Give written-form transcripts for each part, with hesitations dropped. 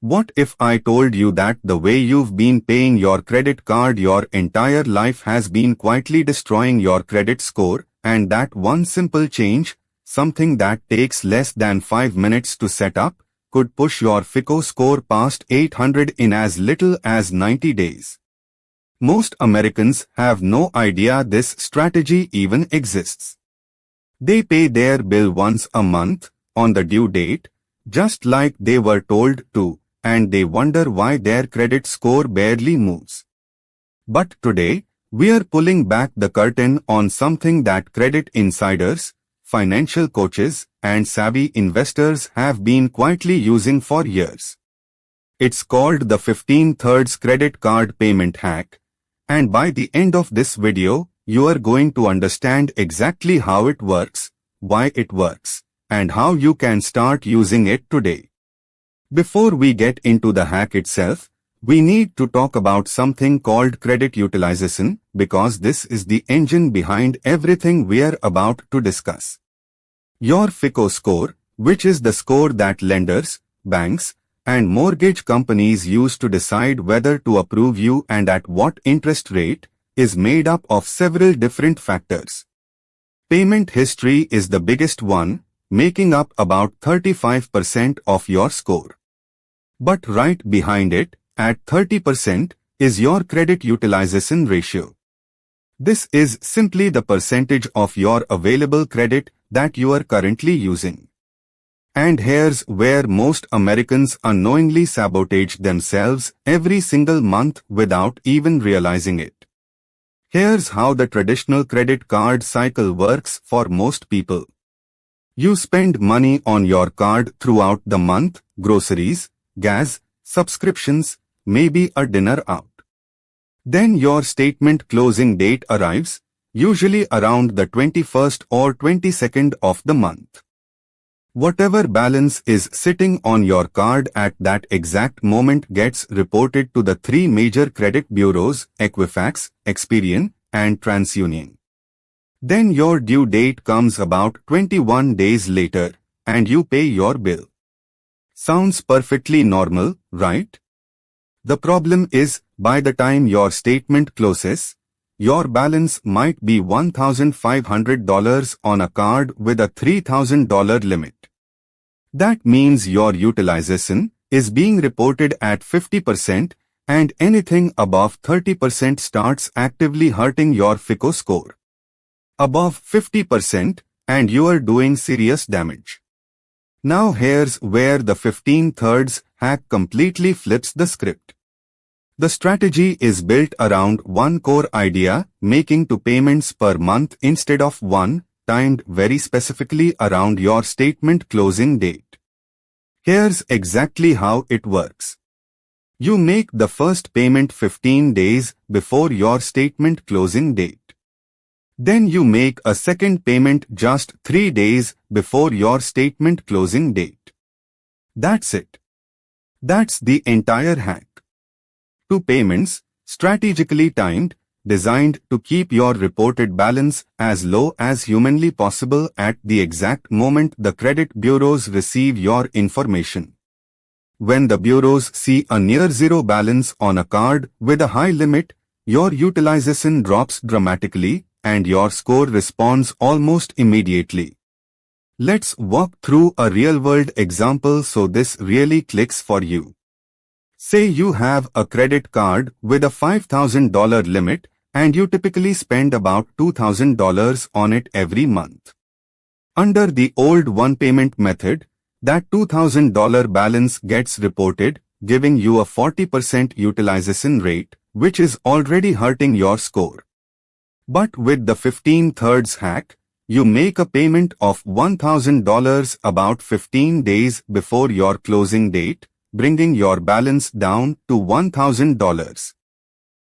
What if I told you that the way you've been paying your credit card your entire life has been quietly destroying your credit score, and that one simple change, something that takes less than 5 minutes to set up, could push your FICO score past 800 in as little as 90 days? Most Americans have no idea this strategy even exists. They pay their bill once a month, on the due date, just like they were told to, and they wonder why their credit score barely moves. But today, we are pulling back the curtain on something that credit insiders, financial coaches, and savvy investors have been quietly using for years. It's called the 15 thirds credit card payment hack, and by the end of this video, you are going to understand exactly how it works, why it works, and how you can start using it today. Before we get into the hack itself, we need to talk about something called credit utilization, because this is the engine behind everything we are about to discuss. Your FICO score, which is the score that lenders, banks, and mortgage companies use to decide whether to approve you and at what interest rate, is made up of several different factors. Payment history is the biggest one, making up about 35% of your score. But right behind it, at 30%, is your credit utilization ratio. This is simply the percentage of your available credit that you are currently using. And here's where most Americans unknowingly sabotage themselves every single month without even realizing it. Here's how the traditional credit card cycle works for most people. You spend money on your card throughout the month: groceries, gas, subscriptions, maybe a dinner out. Then your statement closing date arrives, usually around the 21st or 22nd of the month. Whatever balance is sitting on your card at that exact moment gets reported to the three major credit bureaus: Equifax, Experian, and TransUnion. Then your due date comes about 21 days later, and you pay your bill. Sounds perfectly normal, right? The problem is, by the time your statement closes, your balance might be $1,500 on a card with a $3,000 limit. That means your utilization is being reported at 50%, and anything above 30% starts actively hurting your FICO score. Above 50%, and you are doing serious damage. Now here's where the 15 thirds hack completely flips the script. The strategy is built around one core idea: making two payments per month instead of one, timed very specifically around your statement closing date. Here's exactly how it works. You make the first payment 15 days before your statement closing date. Then you make a second payment just 3 days before your statement closing date. That's it. That's the entire hack. Two payments, strategically timed, designed to keep your reported balance as low as humanly possible at the exact moment the credit bureaus receive your information. When the bureaus see a near zero balance on a card with a high limit, your utilization drops dramatically, and your score responds almost immediately. Let's walk through a real-world example so this really clicks for you. Say you have a credit card with a $5,000 limit, and you typically spend about $2,000 on it every month. Under the old one-payment method, that $2,000 balance gets reported, giving you a 40% utilization rate, which is already hurting your score. But with the 15 thirds hack, you make a payment of $1,000 about 15 days before your closing date, bringing your balance down to $1,000.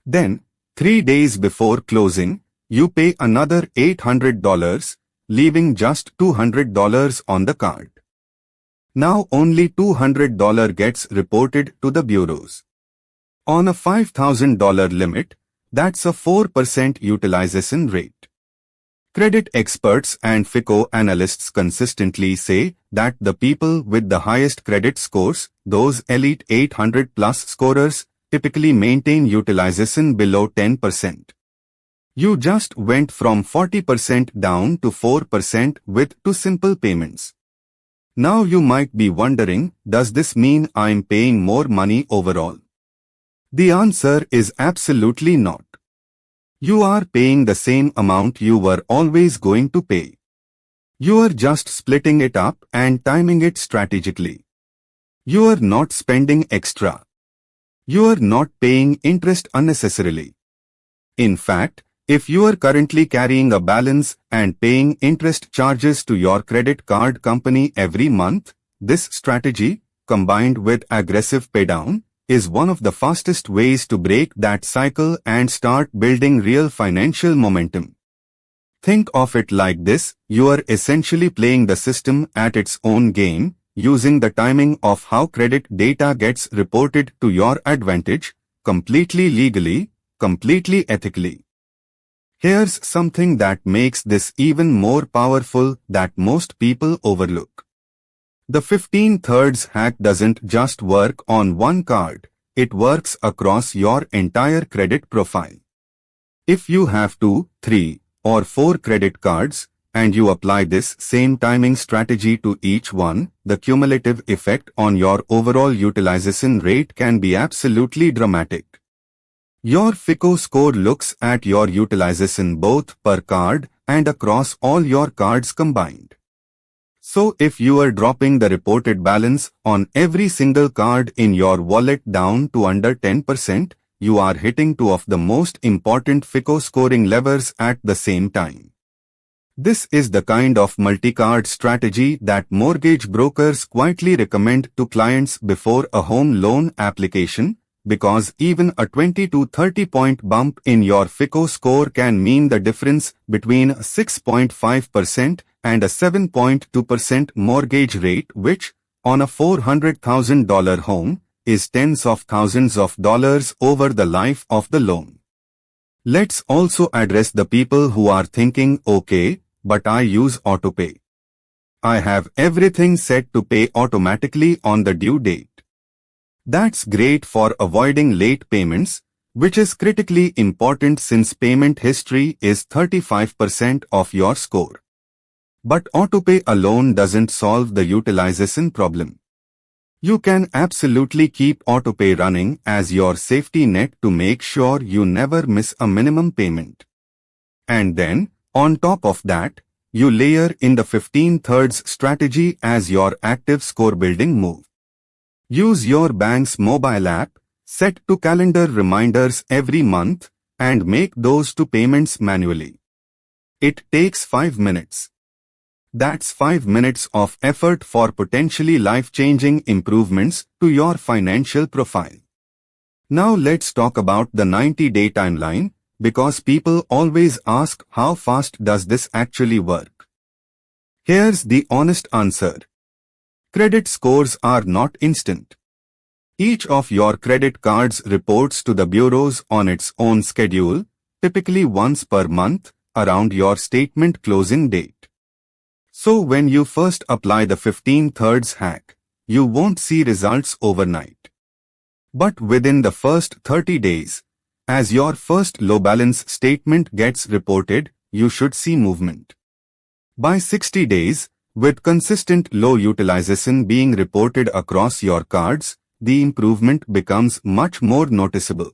Then, 3 days before closing, you pay another $800, leaving just $200 on the card. Now only $200 gets reported to the bureaus. On a $5,000 limit, that's a 4% utilization rate. Credit experts and FICO analysts consistently say that the people with the highest credit scores, those elite 800 plus scorers, typically maintain utilization below 10%. You just went from 40% down to 4% with two simple payments. Now you might be wondering, does this mean I'm paying more money overall? The answer is absolutely not. You are paying the same amount you were always going to pay. You are just splitting it up and timing it strategically. You are not spending extra. You are not paying interest unnecessarily. In fact, if you are currently carrying a balance and paying interest charges to your credit card company every month, this strategy, combined with aggressive paydown, is one of the fastest ways to break that cycle and start building real financial momentum. Think of it like this: you are essentially playing the system at its own game, using the timing of how credit data gets reported to your advantage, completely legally, completely ethically. Here's something that makes this even more powerful that most people overlook. The 15/3 hack doesn't just work on one card, it works across your entire credit profile. If you have 2, 3, or 4 credit cards, and you apply this same timing strategy to each one, the cumulative effect on your overall utilization rate can be absolutely dramatic. Your FICO score looks at your utilization both per card and across all your cards combined. So if you are dropping the reported balance on every single card in your wallet down to under 10%, you are hitting two of the most important FICO scoring levers at the same time. This is the kind of multi-card strategy that mortgage brokers quietly recommend to clients before a home loan application, because even a 20 to 30 point bump in your FICO score can mean the difference between a 6.5% and a 7.2% mortgage rate, which, on a $400,000 home, is tens of thousands of dollars over the life of the loan. Let's also address the people who are thinking, okay, but I use autopay. I have everything set to pay automatically on the due date. That's great for avoiding late payments, which is critically important since payment history is 35% of your score. But autopay alone doesn't solve the utilization problem. You can absolutely keep autopay running as your safety net to make sure you never miss a minimum payment. And then, on top of that, you layer in the 15/3 strategy as your active score building move. Use your bank's mobile app, set to calendar reminders every month, and make those two payments manually. It takes 5 minutes. That's 5 minutes of effort for potentially life-changing improvements to your financial profile. Now let's talk about the 90-day timeline, because people always ask how fast does this actually work. Here's the honest answer. Credit scores are not instant. Each of your credit cards reports to the bureaus on its own schedule, typically once per month, around your statement closing date. So when you first apply the 15/3 hack, you won't see results overnight. But within the first 30 days, as your first low balance statement gets reported, you should see movement. By 60 days, with consistent low utilization being reported across your cards, the improvement becomes much more noticeable.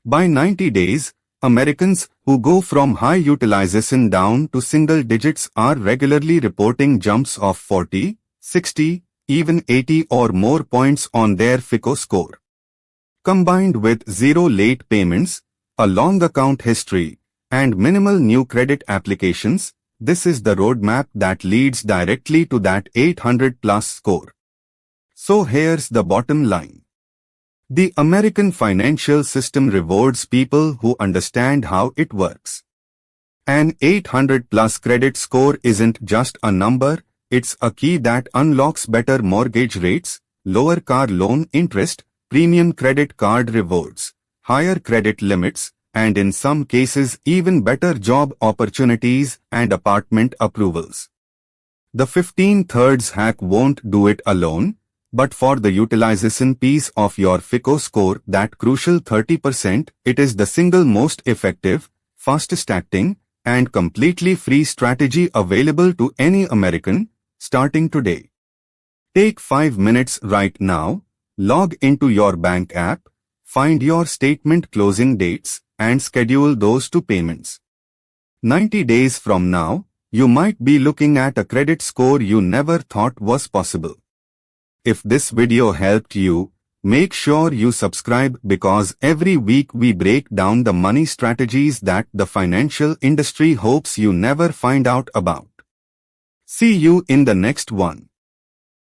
By 90 days, Americans who go from high utilization down to single digits are regularly reporting jumps of 40, 60, even 80 or more points on their FICO score. Combined with zero late payments, a long account history, and minimal new credit applications, this is the roadmap that leads directly to that 800+ score. So here's the bottom line. The American financial system rewards people who understand how it works. An 800+ credit score isn't just a number, it's a key that unlocks better mortgage rates, lower car loan interest, premium credit card rewards, higher credit limits, and in some cases even better job opportunities and apartment approvals. The 15 thirds hack won't do it alone, but for the utilization piece of your FICO score, that crucial 30%, it is the single most effective, fastest acting, and completely free strategy available to any American, starting today. Take 5 minutes right now, log into your bank app, find your statement closing dates, and schedule those to payments. 90 days from now, you might be looking at a credit score you never thought was possible. If this video helped you, make sure you subscribe because every week we break down the money strategies that the financial industry hopes you never find out about. See you in the next one.